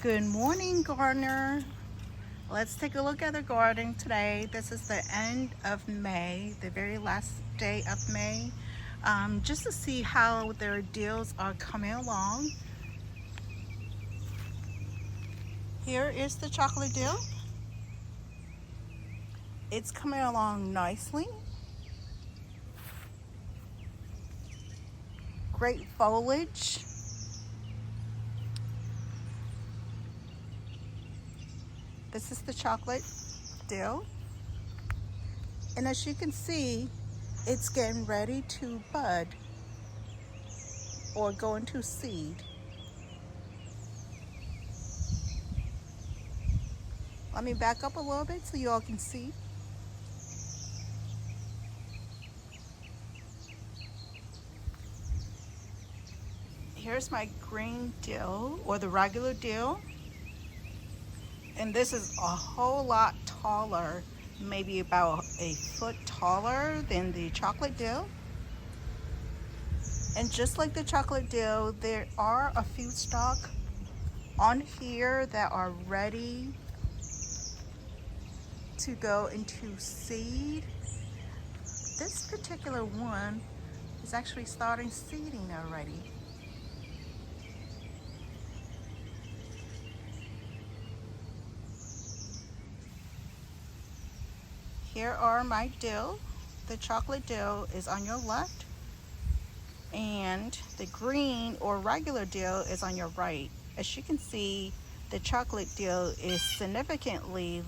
Good morning, gardener. Let's take a look at the garden today. This is the end of May, the very last day of May, just to see how their deals are coming along. Here is the chocolate dill. It's coming along nicely. Great foliage. This is the chocolate dill. And as you can see, it's getting ready to bud or go into seed. Let me back up a little bit so you all can see. Here's my green dill, or the regular dill. And this is a whole lot taller, maybe about a foot taller than the chocolate dill. And just like the chocolate dill, there are a few stalks on here that are ready to go into seed. This particular one is actually starting seeding already. Here are my dill. The chocolate dill is on your left, and the green or regular dill is on your right. As you can see, the chocolate dill is significantly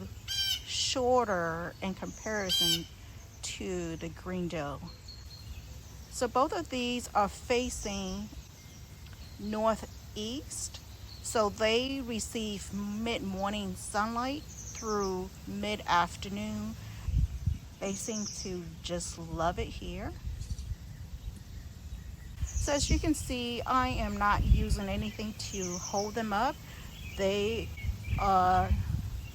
shorter in comparison to the green dill. So both of these are facing northeast, so they receive mid-morning sunlight through mid-afternoon. They seem to just love it here. So as you can see, I am not using anything to hold them up. They are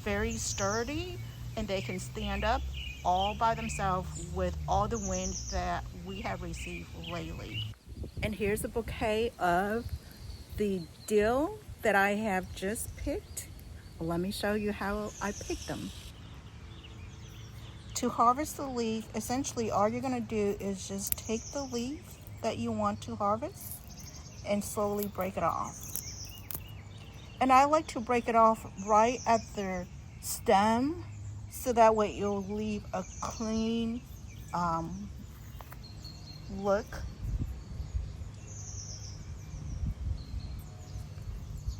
very sturdy and they can stand up all by themselves with all the wind that we have received lately. And here's a bouquet of the dill that I have just picked. Let me show you how I picked them. To harvest the leaf, essentially all you're going to do is just take the leaf that you want to harvest and slowly break it off. And I like to break it off right at the stem, so that way you'll leave a clean look.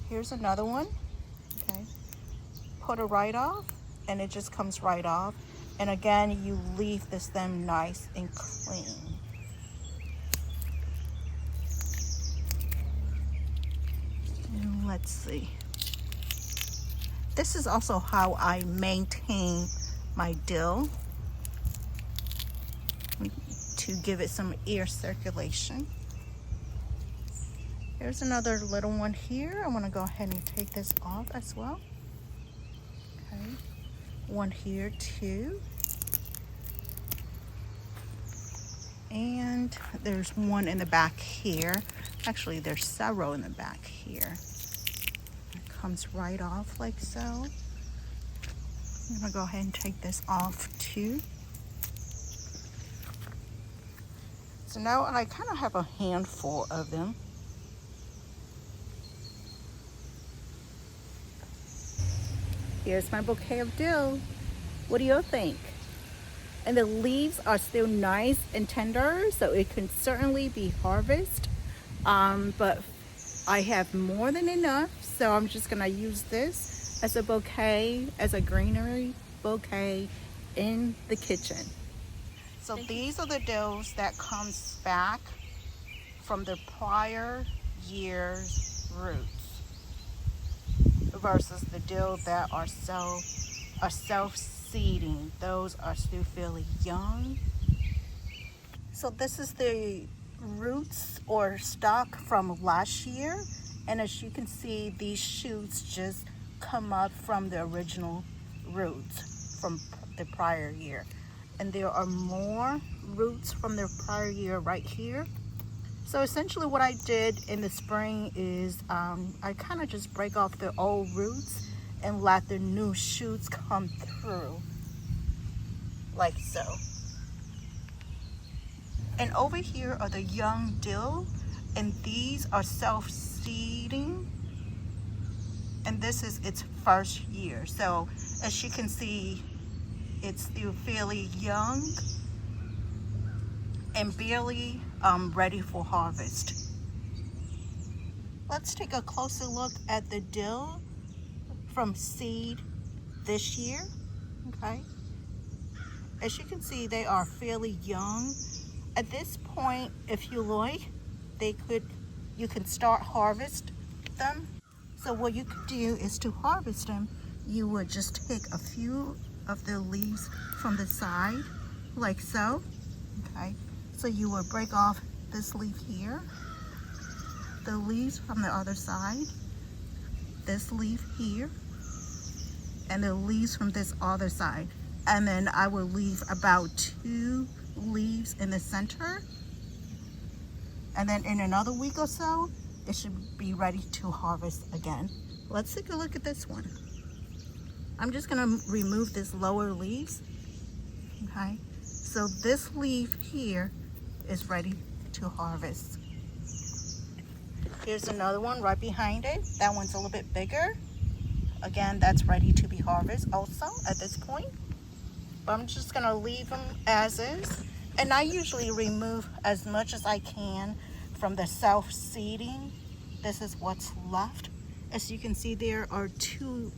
Here's another one. Okay, put it right off and it just comes right off. And again, you leave the stem nice and clean. And let's see. This is also how I maintain my dill, to give it some air circulation. Here's another little one here. I'm going to go ahead and take this off as well. Okay. One here too. And there's one in the back here. Actually, there's several in the back here. It comes right off like so. I'm gonna go ahead and take this off too. So now I kind of have a handful of them. Here's my bouquet of dill. What do you think? And the leaves are still nice and tender, so it can certainly be harvested. But I have more than enough, so I'm just gonna use this as a bouquet, as a greenery bouquet in the kitchen. So these are the dills that comes back from the prior year's roots versus the dill that are self-seeding. Those are still fairly young. So this is the roots or stalk from last year, and as you can see, these shoots just come up from the original roots from the prior year, and there are more roots from the prior year right here. So essentially what I did in the spring is I kind of just break off the old roots and let the new shoots come through, like so. And over here are the young dill, and these are self-seeding, and this is its first year. So as you can see, it's still fairly young and barely ready for harvest. Let's take a closer look at the dill from seed this year. Okay, as you can see, they are fairly young. At this point, if you like, you can start harvest them. So what you could do is to harvest them, you would just take a few of the leaves from the side, like so. Okay, so you would break off this leaf here, the leaves from the other side, this leaf here, and the leaves from this other side. And then I will leave about 2 leaves in the center. And then in another week or so, it should be ready to harvest again. Let's take a look at this one. I'm just gonna remove this lower leaves, okay? So this leaf here is ready to harvest. Here's another one right behind it. That one's a little bit bigger. Again, that's ready to be harvested also at this point. But I'm just gonna leave them as is. And I usually remove as much as I can from the self-seeding. This is what's left. As you can see, there are 2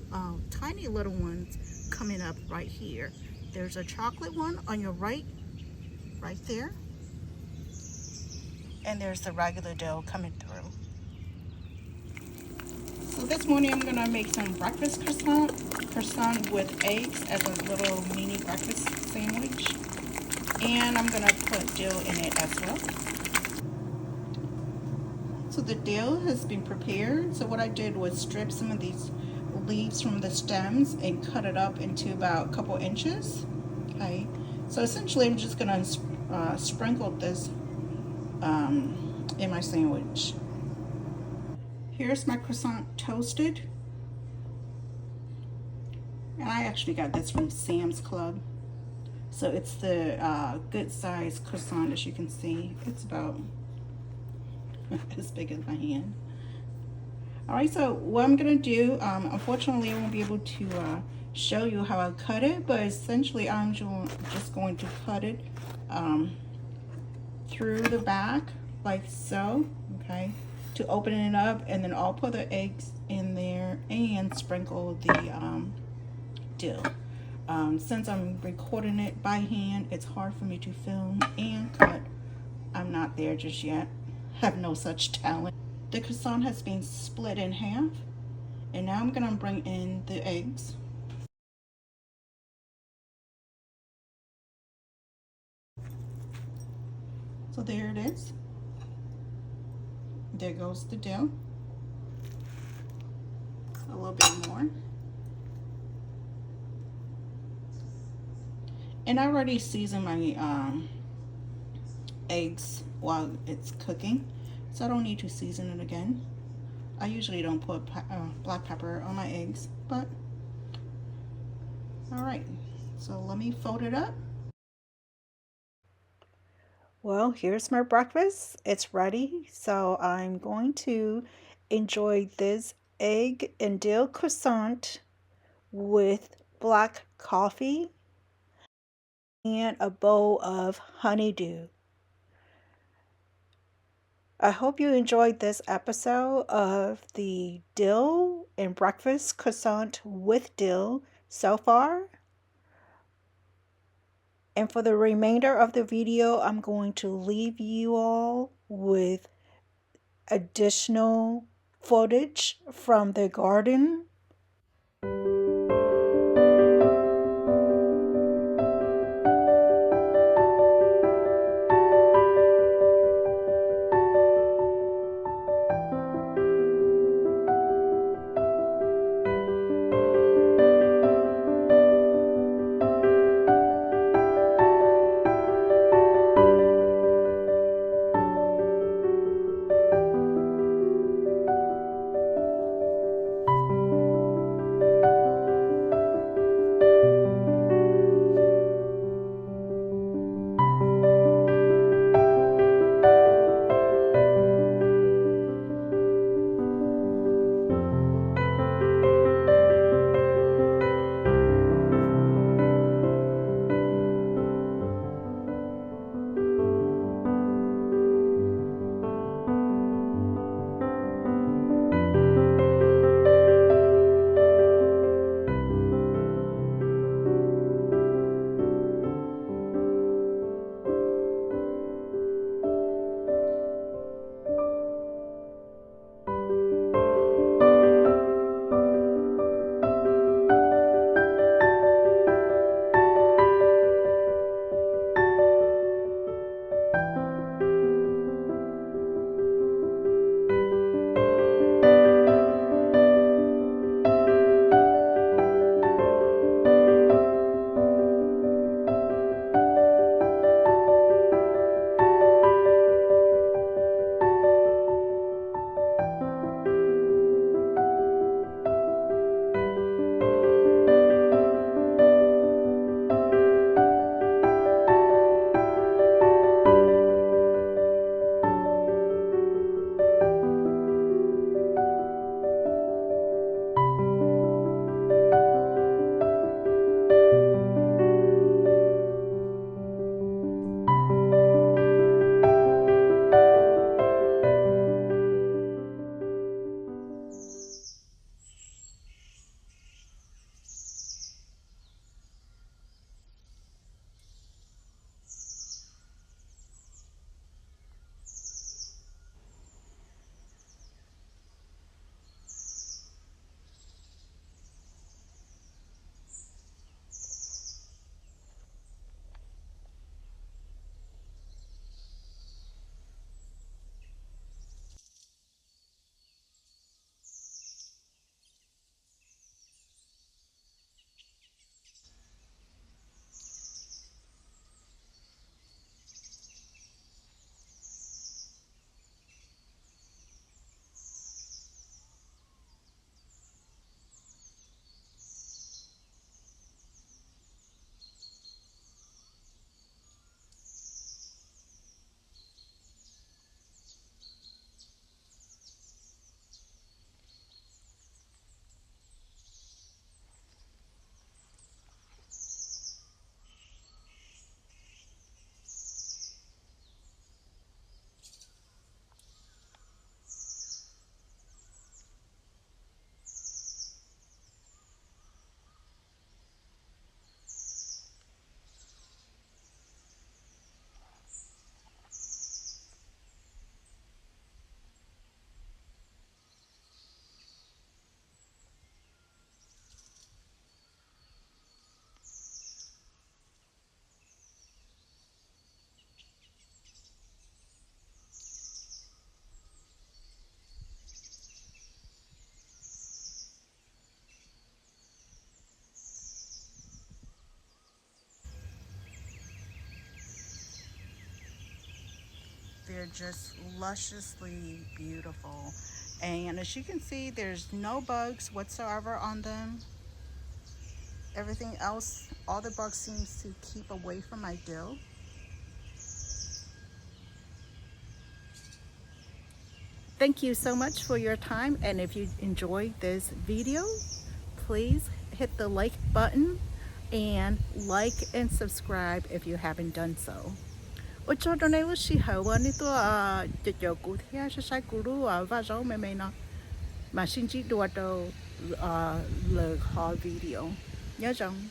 tiny little ones coming up right here. There's a chocolate one on your right there. And there's the regular dill coming through. So this morning I'm gonna make some breakfast croissant with eggs as a little mini breakfast sandwich. And I'm gonna put dill in it as well. So the dill has been prepared. So what I did was strip some of these leaves from the stems and cut it up into about a couple inches. Okay, so essentially I'm just gonna sprinkle this in my sandwich. Here's my croissant toasted. And I actually got this from Sam's Club. So it's the good size croissant, as you can see. It's about as big as my hand. All right, so what I'm gonna do, unfortunately I won't be able to show you how I cut it, but essentially I'm just going to cut it through the back like so, okay, to open it up, and then I'll put the eggs in there and sprinkle the dill. Since I'm recording it by hand, it's hard for me to film and cut. I'm not there just yet, have no such talent. The croissant has been split in half, and now I'm gonna bring in the eggs. So there it is. There goes the dill. A little bit more. And I already seasoned my eggs while it's cooking, so I don't need to season it again. I usually don't put black pepper on my eggs, but all right. So let me fold it up. Well, here's my breakfast. It's ready. So I'm going to enjoy this egg and dill croissant with black coffee and a bowl of honeydew. I hope you enjoyed this episode of the dill and breakfast croissant with dill so far. And for the remainder of the video, I'm going to leave you all with additional footage from the garden. they're just lusciously beautiful. And as you can see, there's no bugs whatsoever on them. Everything else, all the bugs seems to keep away from my dill. Thank you so much for your time, and if you enjoyed this video, please hit the like button and like and subscribe if you haven't done so. Ôi cho đồ này lúc xí hậu à, nít tôi cho cụ thể sẽ sai cụ lu và giống mày nó mà xin chỉ đồ đâu lời họ video nhớ rằng